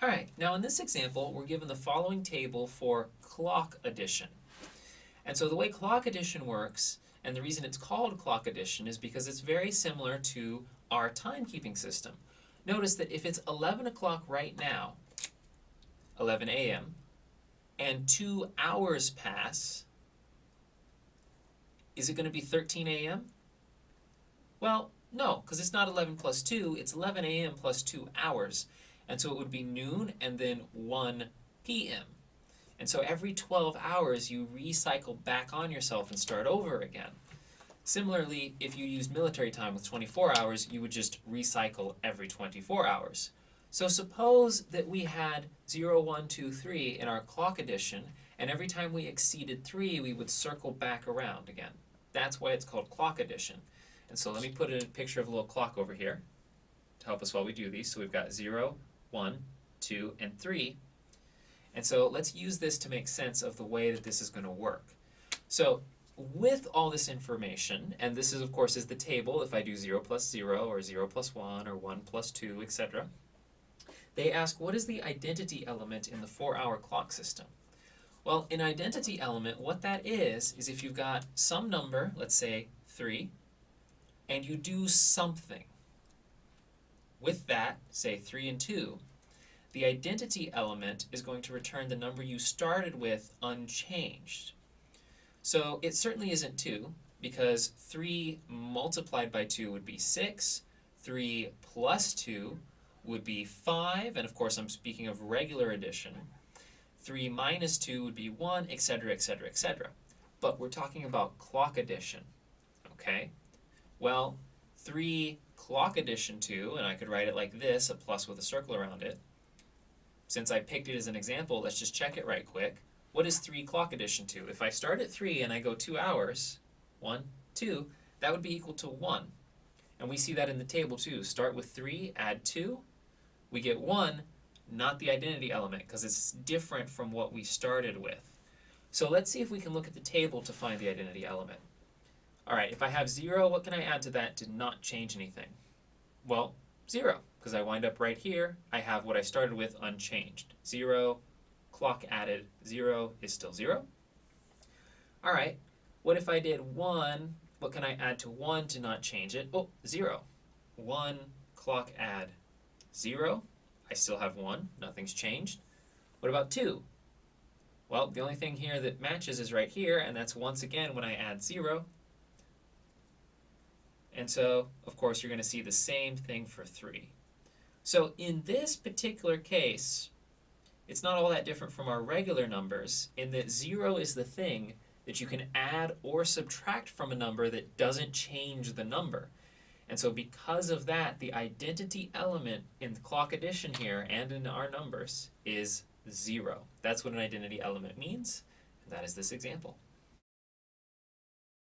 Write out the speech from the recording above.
All right, now in this example, we're given the following table for clock addition. And so the way clock addition works, and the reason it's called clock addition, is because it's very similar to our timekeeping system. Notice that if it's 11 o'clock right now, 11 a.m., and 2 hours pass, is it going to be 13 a.m.? Well, no, because it's not 11 plus 2, it's 11 a.m. plus 2 hours. And so it would be noon and then 1 p.m. And so every 12 hours you recycle back on yourself and start over again. Similarly, if you use military time with 24 hours, you would just recycle every 24 hours. So suppose that we had 0, 1, 2, 3 in our clock addition, and every time we exceeded 3, we would circle back around again. That's why it's called clock addition. And so let me put a picture of a little clock over here to help us while we do these. So we've got 0, 1, 2, and 3. And so let's use this to make sense of the way that this is going to work. So with all this information, and this is of course is the table if I do 0 plus 0 or 0 plus 1 or 1 plus 2, etc. They ask, what is the identity element in the 4-hour clock system? Well, an identity element, what that is if you've got some number, let's say 3, and you do something with that, say 3 and 2, the identity element is going to return the number you started with unchanged. So it certainly isn't 2, because 3 multiplied by 2 would be 6, 3 plus 2 would be 5, and of course I'm speaking of regular addition. 3 minus 2 would be 1, etc., etc., etc. But we're talking about clock addition, okay? Well, 3 clock addition 2, and I could write it like this, a plus with a circle around it. Since I picked it as an example, let's just check it right quick. What is 3 clock addition 2? If I start at 3 and I go 2 hours, 1, 2, that would be equal to 1. And we see that in the table too. Start with 3, add 2, we get 1, not the identity element, because it's different from what we started with. So let's see if we can look at the table to find the identity element. All right, if I have 0, what can I add to that to not change anything? Well, 0, because I wind up right here. I have what I started with unchanged. 0, clock added, 0 is still 0. All right, what if I did 1? What can I add to 1 to not change it? Oh, 0. 1, clock add, 0. I still have 1, nothing's changed. What about 2? Well, the only thing here that matches is right here, and that's once again when I add 0. And so, of course, you're going to see the same thing for 3. So in this particular case, it's not all that different from our regular numbers in that 0 is the thing that you can add or subtract from a number that doesn't change the number. And so because of that, the identity element in the clock addition here and in our numbers is 0. That's what an identity element means, and that is this example.